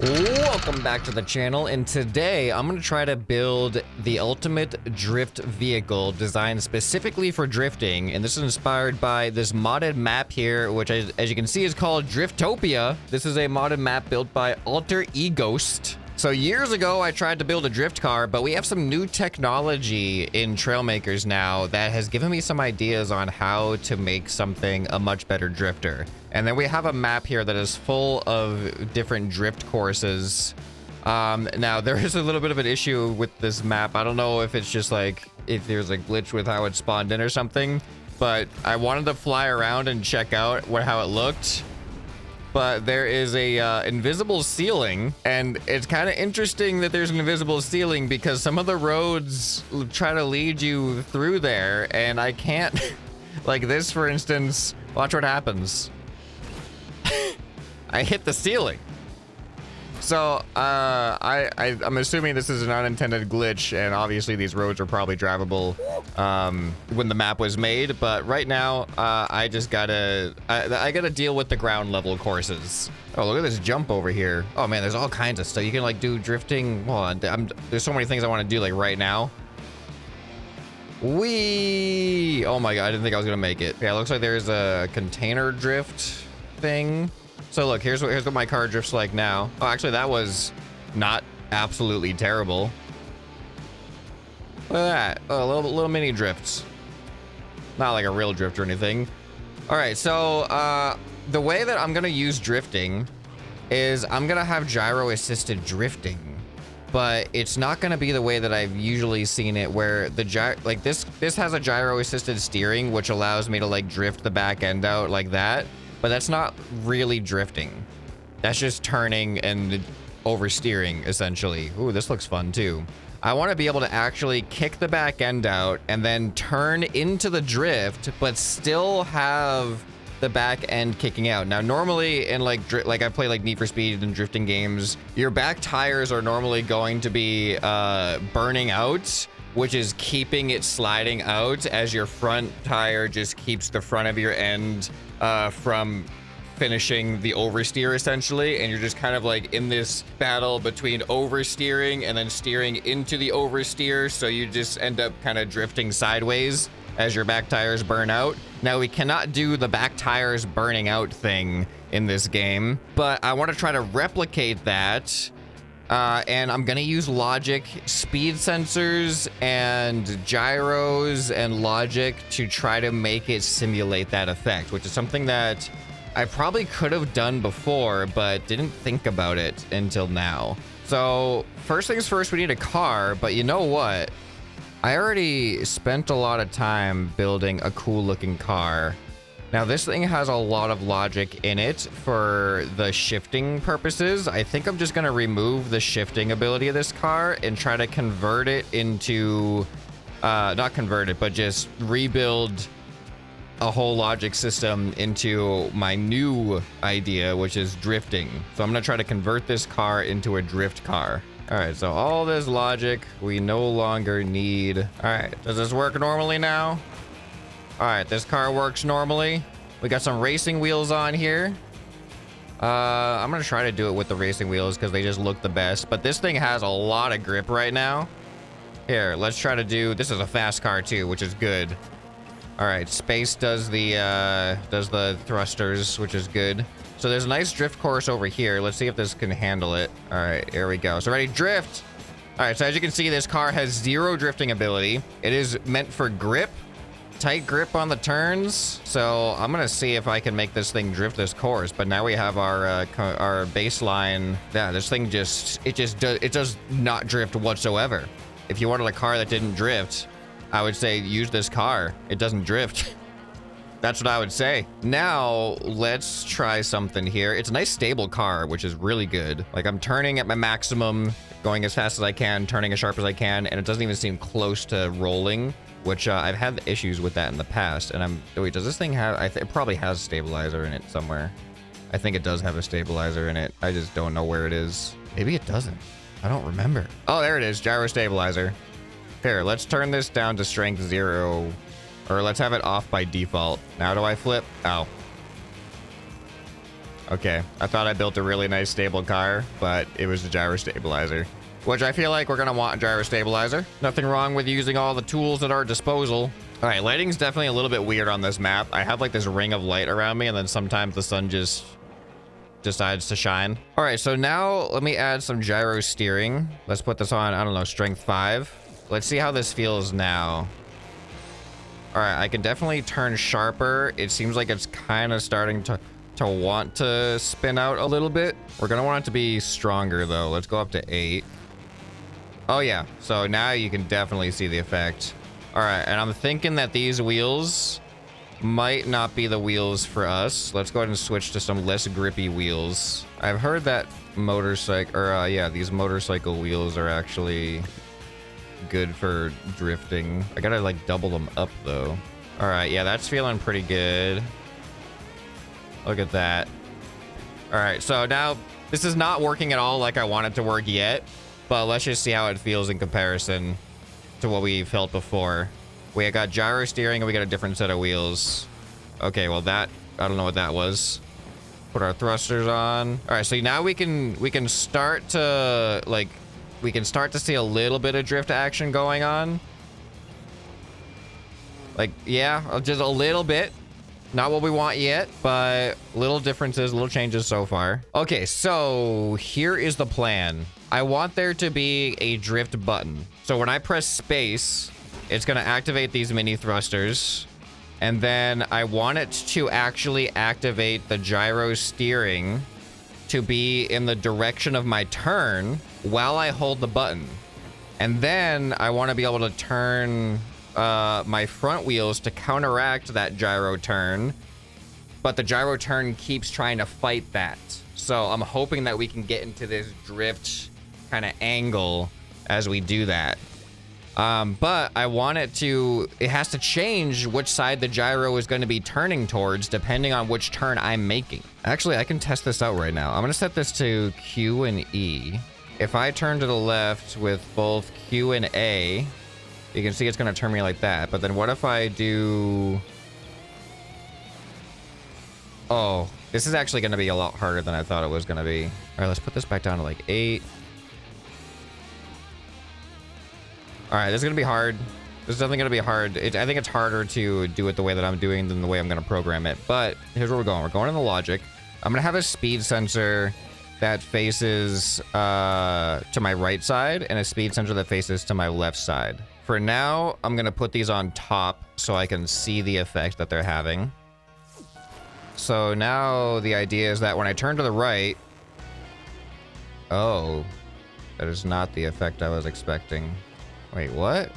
Welcome back to the channel, and today I'm going to try to build the ultimate drift vehicle designed specifically for drifting, and this is inspired by this modded map here, which as you can see is called Driftopia. This is a modded map built by Alter Ghost. So years ago, I tried to build a drift car, but we have some new technology in Trailmakers now that has given me some ideas on how to make something a much better drifter. And then we have a map here that is full of different drift courses. Now, there is a little bit of an issue with this map. I don't know if it's just like, if there's a glitch with how it spawned in or something, but I wanted to fly around and check out how it looked. But there is a invisible ceiling, and it's kind of interesting that there's an invisible ceiling because some of the roads try to lead you through there, and I can't. Like this, for instance, watch what happens. I hit the ceiling. So I'm assuming this is an unintended glitch, and obviously these roads are probably drivable when the map was made. But right now, I just gotta deal with the ground level courses. Oh, look at this jump over here. Oh man, there's all kinds of stuff you can like do drifting. Hold on, there's so many things I want to do like right now. Whee! Oh my god, I didn't think I was gonna make it. Yeah, it looks like there's a container drift thing. So look, here's what my car drifts like now. Oh, actually, that was not absolutely terrible. Look at that. Oh, little mini drifts. Not like a real drift or anything. All right, so the way that I'm gonna use drifting is I'm gonna have gyro-assisted drifting, but it's not gonna be the way that I've usually seen it, where the this has a gyro-assisted steering, which allows me to like drift the back end out like that. But that's not really drifting. That's just turning and oversteering, essentially. Ooh, this looks fun too. I want to be able to actually kick the back end out and then turn into the drift, but still have the back end kicking out. Now, normally in like I play like Need for Speed and drifting games, your back tires are normally going to be burning out, which is keeping it sliding out as your front tire just keeps the front of your end from finishing the oversteer, essentially. And you're just kind of like in this battle between oversteering and then steering into the oversteer. So you just end up kind of drifting sideways as your back tires burn out. Now, we cannot do the back tires burning out thing in this game, but I want to try to replicate that. And I'm gonna use logic, speed sensors, and gyros and logic to try to make it simulate that effect, which is something that I probably could have done before, but didn't think about it until now. So first things first, we need a car, but you know what? I already spent a lot of time building a cool looking car. Now, this thing has a lot of logic in it for the shifting purposes. I think I'm just going to remove the shifting ability of this car and try to convert it into, not convert it, but just rebuild a whole logic system into my new idea, which is drifting. So I'm going to try to convert this car into a drift car. All right, so all this logic we no longer need. All right, does this work normally now? All right, this car works normally. We got some racing wheels on here. I'm gonna try to do it with the racing wheels because they just look the best, but this thing has a lot of grip right now. Here, let's try to do, this is a fast car too, which is good. All right, space does the thrusters, which is good. So there's a nice drift course over here. Let's see if this can handle it. All right, here we go. So ready, drift. All right, so as you can see, this car has 0 drifting ability. It is meant for grip. Tight grip on the turns. So I'm gonna see if I can make this thing drift this course. But now we have our baseline. Yeah, this thing it does not drift whatsoever. If you wanted a car that didn't drift, I would say use this car. It doesn't drift. That's what I would say. Now let's try something here. It's a nice stable car, which is really good. Like, I'm turning at my maximum, going as fast as I can, turning as sharp as I can, and it doesn't even seem close to rolling, which I've had issues with that in the past. And wait, does this thing have, it probably has a stabilizer in it somewhere. I think it does have a stabilizer in it. I just don't know where it is. Maybe it doesn't. I don't remember. Oh, there it is, gyro stabilizer. Here, let's turn this down to strength 0, or let's have it off by default. Now do I flip? Oh. Okay, I thought I built a really nice stable car, but it was the gyro stabilizer, which I feel like we're gonna want a gyro stabilizer. Nothing wrong with using all the tools at our disposal. All right, lighting's definitely a little bit weird on this map. I have like this ring of light around me, and then sometimes the sun just decides to shine. All right, so now let me add some gyro steering. Let's put this on, I don't know, strength 5. Let's see how this feels now. All right, I can definitely turn sharper. It seems like it's kind of starting to want to spin out a little bit. We're gonna want it to be stronger though. Let's go up to 8. Oh yeah, so now you can definitely see the effect. All right, and I'm thinking that these wheels might not be the wheels for us. Let's go ahead and switch to some less grippy wheels. I've heard that these motorcycle wheels are actually good for drifting. I gotta like double them up though. All right, yeah, that's feeling pretty good. Look at that. All right, so now this is not working at all like I want it to work yet, but let's just see how it feels in comparison to what we felt before. We got gyro steering and we got a different set of wheels. Okay, well that, I don't know what that was. Put our thrusters on. All right, so now we can start to like, we can start to see a little bit of drift action going on. Like, yeah, just a little bit. Not what we want yet, but little differences, little changes so far. Okay, so here is the plan. I want there to be a drift button. So when I press space, it's gonna activate these mini thrusters. And then I want it to actually activate the gyro steering to be in the direction of my turn while I hold the button. And then I want to be able to turn my front wheels to counteract that gyro turn, but the gyro turn keeps trying to fight that. So I'm hoping that we can get into this drift kind of angle as we do that. But I want it has to change which side the gyro is going to be turning towards depending on which turn I'm making. Actually, I can test this out right now. I'm going to set this to Q and E. If I turn to the left with both Q and A, you can see it's going to turn me like that. But then what if I do... Oh, this is actually going to be a lot harder than I thought it was going to be. All right, let's put this back down to like 8. All right, this is going to be hard. This is definitely going to be hard. I think it's harder to do it the way that I'm doing than the way I'm going to program it. But here's where we're going. We're going in the logic. I'm going to have a speed sensor that faces to my right side and a speed sensor that faces to my left side. For now, I'm going to put these on top so I can see the effect that they're having. So now the idea is that when I turn to the right... Oh, that is not the effect I was expecting. Wait, what?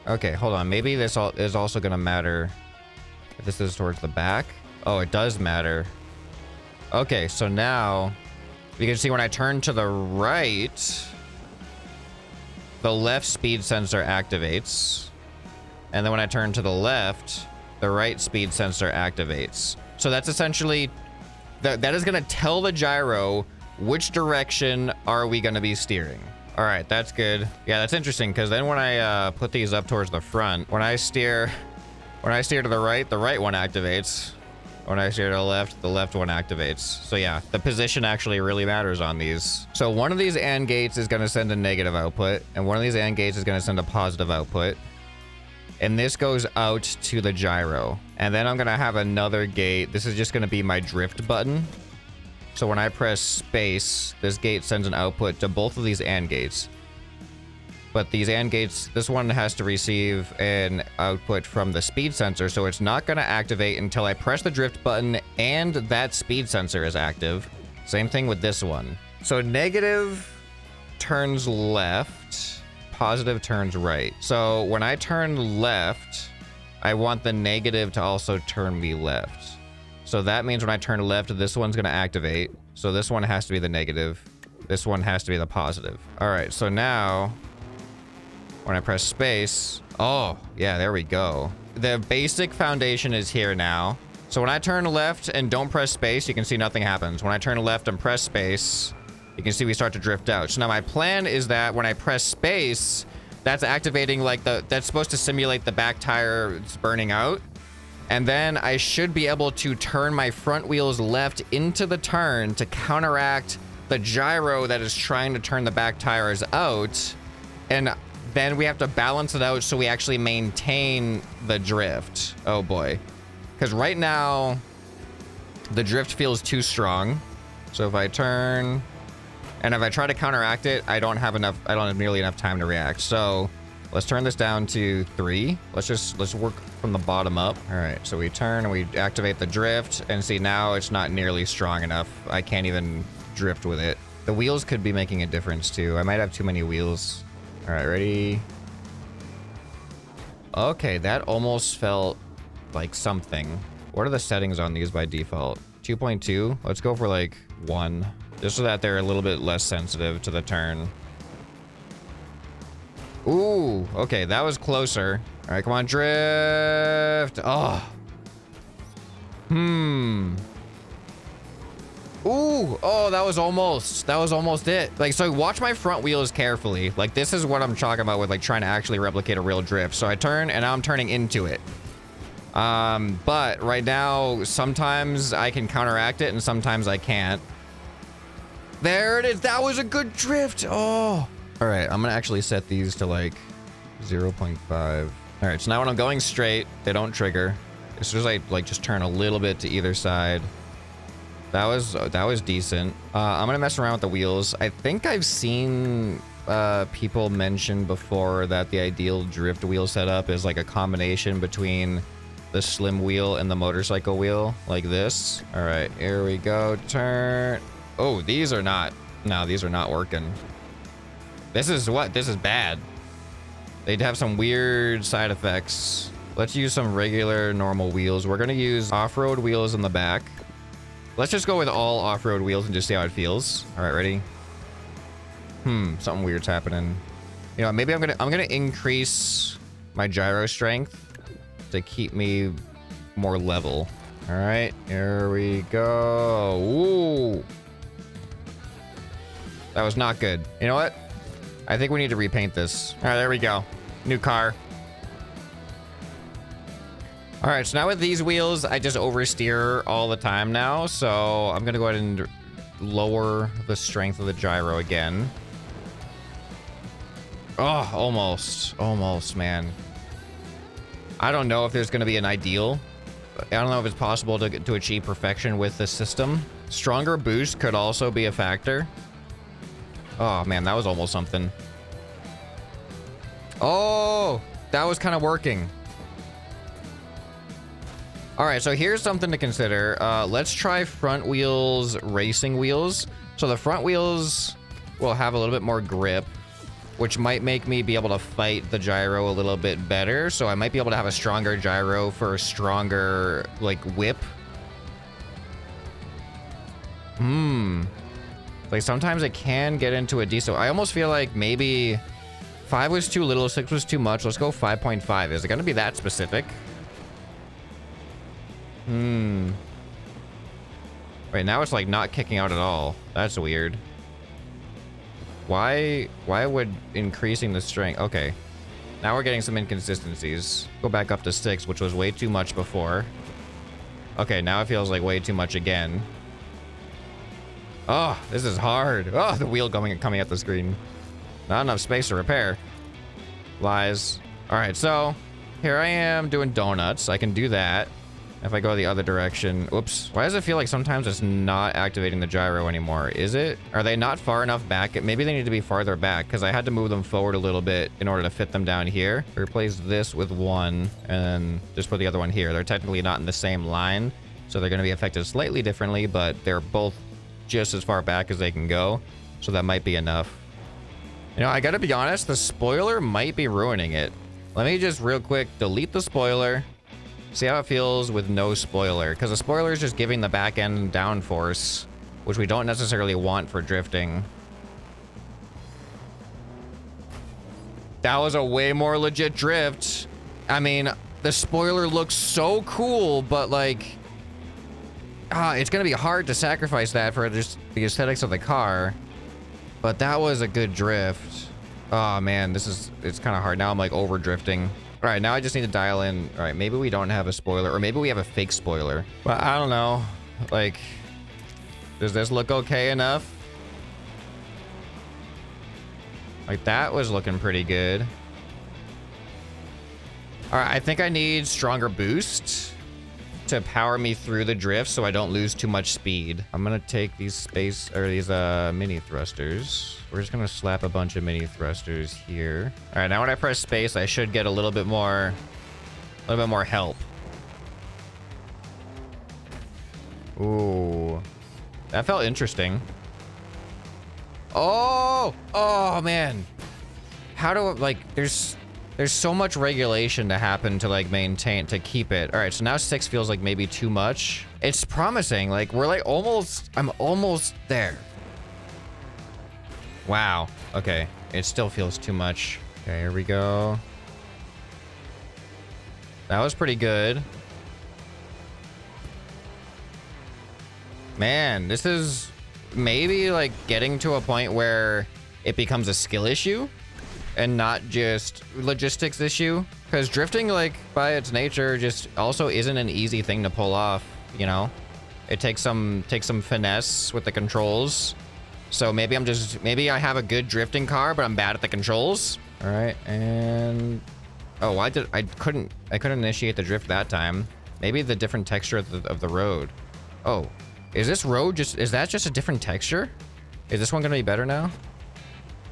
Okay, hold on. Maybe this is also going to matter if this is towards the back. Oh, it does matter. Okay, so now you can see when I turn to the right, the left speed sensor activates. And then when I turn to the left, the right speed sensor activates. So that's essentially, that is going to tell the gyro which direction are we going to be steering. All right, that's good. Yeah, that's interesting because then when I put these up towards the front, when I steer to the right one activates. When I steer to the left one activates. So yeah, the position actually really matters on these. So one of these AND gates is going to send a negative output, and one of these AND gates is going to send a positive output. And this goes out to the gyro. And then I'm going to have another gate. This is just going to be my drift button. So when I press space, this gate sends an output to both of these AND gates. But these AND gates, this one has to receive an output from the speed sensor, so it's not going to activate until I press the drift button and that speed sensor is active. Same thing with this one. So negative turns left, positive turns right. So when I turn left, I want the negative to also turn me left. So that means when I turn left, this one's going to activate. So this one has to be the negative. This one has to be the positive. All right, so now... when I press space, oh, yeah, there we go. The basic foundation is here now. So when I turn left and don't press space, you can see nothing happens. When I turn left and press space, you can see we start to drift out. So now my plan is that when I press space, that's activating like that's supposed to simulate the back tire burning out. And then I should be able to turn my front wheels left into the turn to counteract the gyro that is trying to turn the back tires out. And then we have to balance it out so we actually maintain the drift. Oh boy. Because right now, the drift feels too strong. So if I turn, and if I try to counteract it, I don't have nearly enough time to react. So let's turn this down to 3. Let's work from the bottom up. All right, so we turn and we activate the drift, and see now it's not nearly strong enough. I can't even drift with it. The wheels could be making a difference too. I might have too many wheels. All right, ready? Okay, that almost felt like something. What are the settings on these by default? 2.2. Let's go for like 1, just so that they're a little bit less sensitive to the turn. Ooh, okay, that was closer. All right, come on, drift. Oh. Ooh, oh, that was almost it. Like, so watch my front wheels carefully. Like, this is what I'm talking about with like trying to actually replicate a real drift. So I turn and now I'm turning into it. But right now, sometimes I can counteract it and sometimes I can't. There it is. That was a good drift. Oh. All right, I'm gonna actually set these to like 0.5. All right, so now when I'm going straight, they don't trigger. As soon as I like just turn a little bit to either side. That was decent. I'm gonna mess around with the wheels. I think I've seen people mention before that the ideal drift wheel setup is like a combination between the slim wheel and the motorcycle wheel, like this. All right, here we go. Turn. Oh, these are not. No, these are not working. This is bad. They'd have some weird side effects. Let's use some regular normal wheels. We're gonna use off-road wheels in the back. Let's just go with all off-road wheels and just see how it feels. All right, ready? Something weird's happening. You know, maybe I'm gonna increase my gyro strength to keep me more level. All right, here we go. Ooh. That was not good. You know what? I think we need to repaint this. All right, there we go. New car. All right, so now with these wheels, I just oversteer all the time now. So I'm gonna go ahead and lower the strength of the gyro again. Oh, almost, man. I don't know if there's gonna be an ideal. I don't know if it's possible to achieve perfection with this system. Stronger boost could also be a factor. Oh man, that was almost something. Oh, that was kind of working. All right, so here's something to consider. Let's try front wheels, racing wheels. So the front wheels will have a little bit more grip, which might make me be able to fight the gyro a little bit better. So I might be able to have a stronger gyro for a stronger, like, whip. Like, sometimes it can get into a decent... I almost feel like maybe 5 was too little, 6 was too much. Let's go 5.5. Is it going to be that specific? Wait, now it's, like, not kicking out at all. That's weird. Why would increasing the strength... Okay. Now we're getting some inconsistencies. Go back up to 6, which was way too much before. Okay, now it feels like way too much again. Oh, this is hard. Oh, the wheel coming at the screen. Not enough space to repair. Lies. All right, so here I am doing donuts. I can do that. If I go the other direction. Oops. Why does it feel like sometimes it's not activating the gyro anymore? Is it? Are they not far enough back? Maybe they need to be farther back because I had to move them forward a little bit in order to fit them down here. Replace this with 1 and then just put the other one here. They're technically not in the same line, so they're going to be affected slightly differently, but they're both just as far back as they can go. So that might be enough. You know, I got to be honest, the spoiler might be ruining it. Let me just real quick delete the spoiler. See how it feels with no spoiler, because the spoiler is just giving the back end downforce, which we don't necessarily want for drifting. That was a way more legit drift. I mean, the spoiler looks so cool, but like, it's gonna be hard to sacrifice that for just the aesthetics of the car. But that was a good drift. Oh man, it's kind of hard. Now I'm like over drifting. All All right, now I just need to dial in. All right, maybe we don't have a spoiler, or maybe we have a fake spoiler. But I don't know. Like, does this look okay enough? Like, that was looking pretty good. All right, I think I need stronger boost to power me through the drift so I don't lose too much speed. I'm gonna take these mini thrusters. We're just gonna slap a bunch of mini thrusters here. All right, now when I press space, I should get a little bit more help. Ooh, that felt interesting. Oh man. How do I, like, there's so much regulation to happen to like maintain, to keep it. All right, so now 6 feels like maybe too much. It's promising. Like we're like I'm almost there. Wow. Okay. It still feels too much. Okay, here we go. That was pretty good. Man, this is maybe like getting to a point where it becomes a skill issue and not just logistics issue, because drifting, like by its nature, just also isn't an easy thing to pull off. You know, it takes some finesse with the controls. So maybe I have a good drifting car, but I'm bad at the controls. All right, and oh, I couldn't initiate the drift that time. Maybe the different texture of the road. Oh, is that just a different texture? Is this one gonna be better now?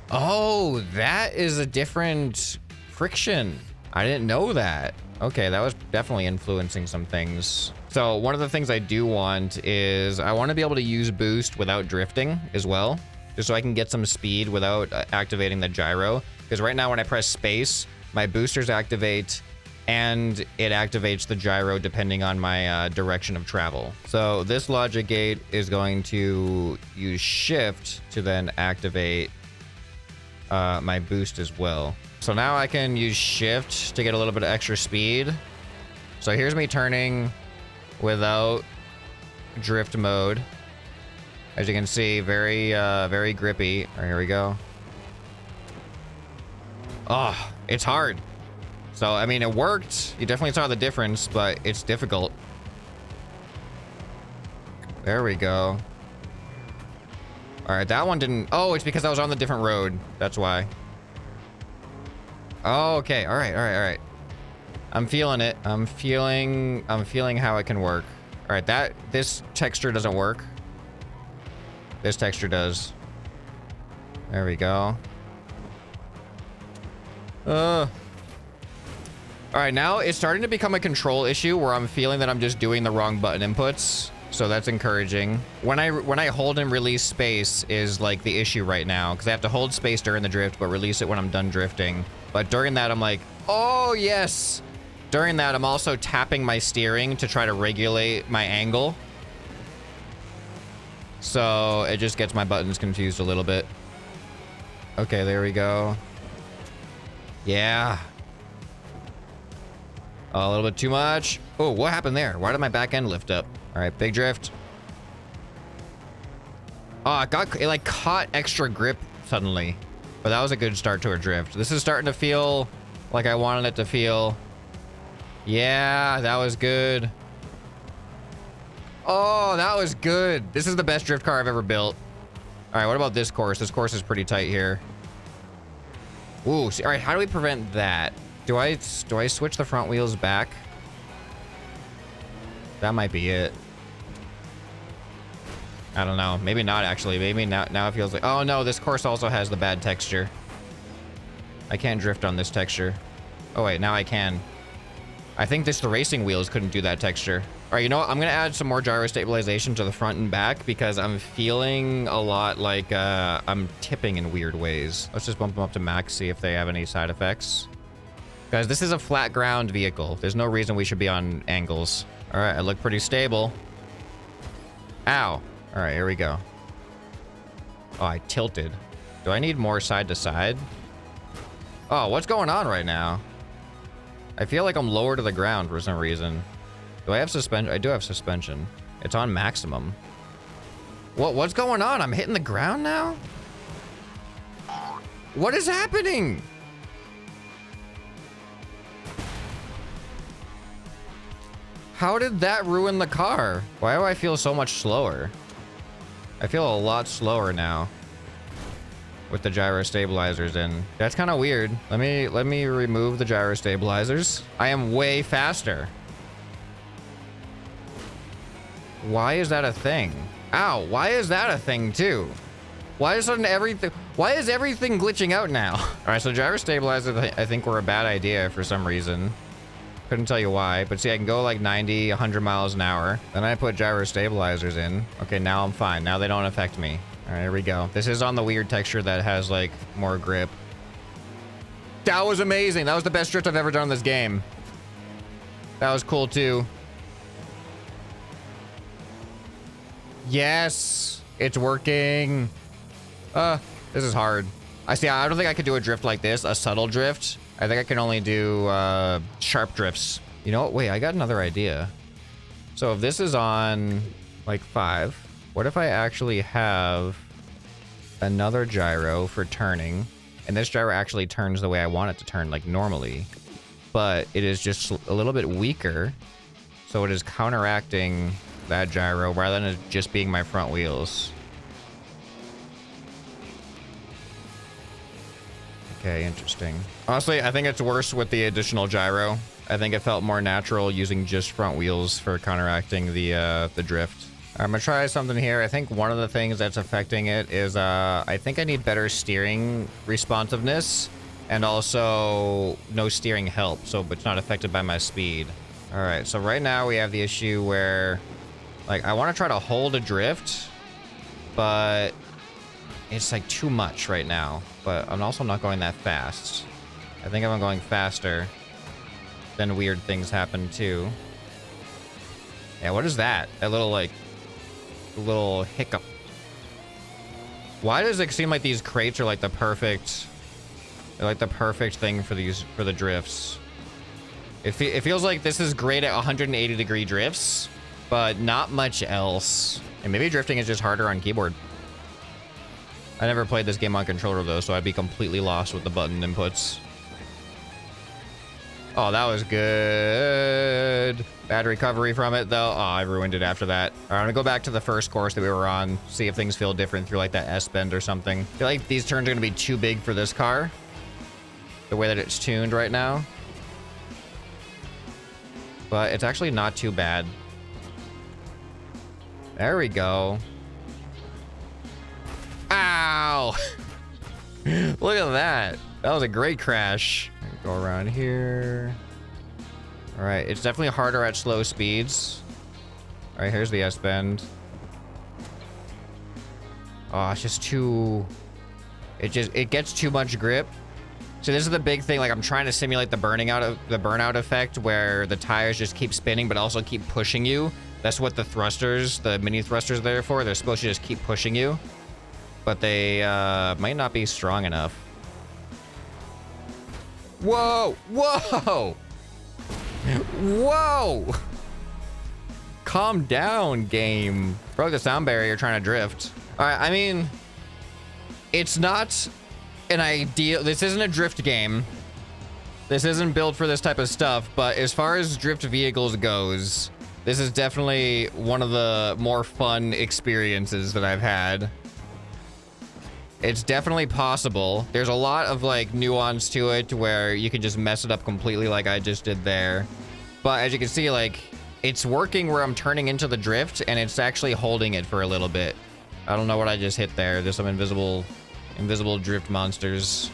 Oh, that is a different friction. I didn't know that. Okay, that was definitely influencing some things. So one of the things I do want is I want to be able to use boost without drifting as well, just so I can get some speed without activating the gyro. Because right now when I press space, my boosters activate and it activates the gyro depending on my direction of travel. So this logic gate is going to use shift to then activate my boost as well. So now I can use shift to get a little bit of extra speed. So here's me turning without drift mode. As you can see, very grippy. All right, here we go. Oh, it's hard. So, I mean, it worked. You definitely saw the difference, but it's difficult. There we go. All right, that one didn't... Oh, it's because I was on the different road. That's why. Oh, okay. All right. I'm feeling it. I'm feeling how it can work. All right, this texture doesn't work. This texture does. There we go. All right, now it's starting to become a control issue where I'm feeling that I'm just doing the wrong button inputs. So that's encouraging. When I hold and release space is like the issue right now, because I have to hold space during the drift, but release it when I'm done drifting. But during that, I'm like, oh yes. During that, I'm also tapping my steering to try to regulate my angle. So it just gets my buttons confused a little bit. Okay, there we go. Yeah. A little bit too much. Oh, what happened there? Why did my back end lift up? All right, big drift. Oh, it like caught extra grip suddenly. But that was a good start to a drift. This is starting to feel like I wanted it to feel. Yeah, that was good. Oh, that was good. This is the best drift car I've ever built. All right, what about this course? This course is pretty tight here. Ooh, all right, how do we prevent that? Do I switch the front wheels back? That might be it. I don't know. Maybe not, actually. Maybe now it feels like... Oh, no. This course also has the bad texture. I can't drift on this texture. Oh, wait. Now I can. I think the racing wheels couldn't do that texture. All right, you know what? I'm going to add some more gyro stabilization to the front and back because I'm feeling a lot like I'm tipping in weird ways. Let's just bump them up to max, see if they have any side effects. Guys, this is a flat ground vehicle. There's no reason we should be on angles. All right, I look pretty stable. Ow. All right, here we go. Oh, I tilted. Do I need more side to side? Oh, what's going on right now? I feel like I'm lower to the ground for some reason. Do I have suspension? I do have suspension. It's on maximum. What's going on? I'm hitting the ground now? What is happening? How did that ruin the car? Why do I feel so much slower? I feel a lot slower now with the gyro stabilizers in. That's kind of weird. Let me remove the gyro stabilizers. I am way faster. Why is that a thing? Ow, why is that a thing too? Why is everything glitching out now? All right, so gyro stabilizers I think were a bad idea for some reason. Couldn't tell you why, but see, I can go like 90, 100 miles an hour. Then I put gyro stabilizers in. Okay, now I'm fine. Now they don't affect me. All right, here we go. This is on the weird texture that has like more grip. That was amazing. That was the best drift I've ever done in this game. That was cool too. Yes, it's working. This is hard. I don't think I could do a drift like this, a subtle drift. I think I can only do sharp drifts. You know what? Wait, I got another idea. So if this is on like 5, what if I actually have another gyro for turning, and this gyro actually turns the way I want it to turn, like normally, but it is just a little bit weaker, so it is counteracting that gyro rather than it just being my front wheels. Okay, interesting. Honestly, I think it's worse with the additional gyro. I think it felt more natural using just front wheels for counteracting the drift. I'm gonna try something here. I think one of the things that's affecting it is I think I need better steering responsiveness and also no steering help, so it's not affected by my speed. All right, so right now we have the issue where like I want to try to hold a drift, but it's like too much right now. But I'm also not going that fast. I think if I'm going faster, then weird things happen too. Yeah, what is that? That little hiccup. Why does it seem like these crates are like the perfect, thing for the drifts? It feels like this is great at 180-degree drifts, but not much else. And maybe drifting is just harder on keyboard. I never played this game on controller though, so I'd be completely lost with the button inputs. Oh, that was good. Bad recovery from it though. Oh, I ruined it after that. All right, I'm gonna go back to the first course that we were on, see if things feel different through like that S-bend or something. I feel like these turns are gonna be too big for this car, the way that it's tuned right now. But it's actually not too bad. There we go. Ow! Look at that. That was a great crash. Go around here. All right, it's definitely harder at slow speeds. All right, here's the S-bend. Oh, it's just too... It gets too much grip. So this is the big thing. Like I'm trying to simulate the burnout effect where the tires just keep spinning, but also keep pushing you. That's what the thrusters, the mini thrusters, are there for. They're supposed to just keep pushing you, but they might not be strong enough. Whoa! Whoa! Whoa! Calm down, game. Broke the sound barrier trying to drift. All right, I mean, it's not an ideal... This isn't a drift game. This isn't built for this type of stuff, but as far as drift vehicles goes, this is definitely one of the more fun experiences that I've had. It's definitely possible. There's a lot of like nuance to it where you can just mess it up completely like I just did there. But as you can see, like it's working where I'm turning into the drift and it's actually holding it for a little bit. I don't know what I just hit there. There's some invisible drift monsters.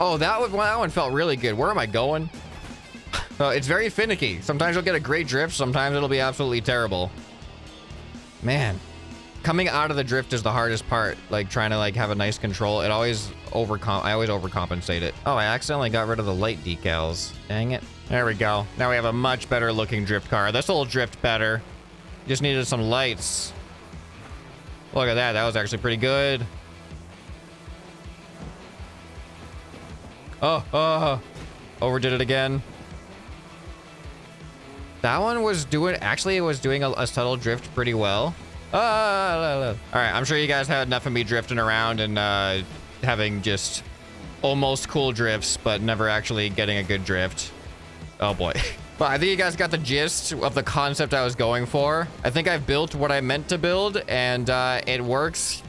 Oh, that one felt really good. Where am I going? It's very finicky. Sometimes you'll get a great drift. Sometimes it'll be absolutely terrible. Man. Coming out of the drift is the hardest part, like trying to like have a nice control. I always overcompensate it. Oh, I accidentally got rid of the light decals. Dang it. There we go. Now we have a much better looking drift car. This will drift better. Just needed some lights. Look at that. That was actually pretty good. Oh, overdid it again. That one was doing, actually it was doing a subtle drift pretty well. All right, I'm sure you guys had enough of me drifting around and having just almost cool drifts, but never actually getting a good drift. Oh boy. But I think you guys got the gist of the concept I was going for. I think I've built what I meant to build, and it works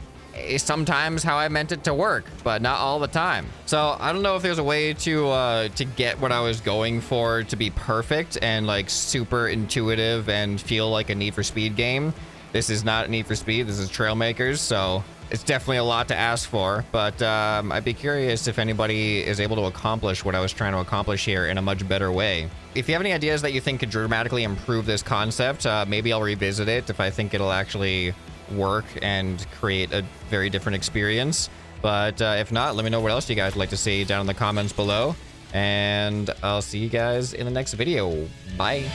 sometimes how I meant it to work, but not all the time. So I don't know if there's a way to get what I was going for to be perfect and like super intuitive and feel like a Need for Speed game. This is not Need for Speed, this is Trailmakers, so it's definitely a lot to ask for, but I'd be curious if anybody is able to accomplish what I was trying to accomplish here in a much better way. If you have any ideas that you think could dramatically improve this concept, maybe I'll revisit it if I think it'll actually work and create a very different experience. But if not, let me know what else you guys would like to see down in the comments below, and I'll see you guys in the next video. Bye.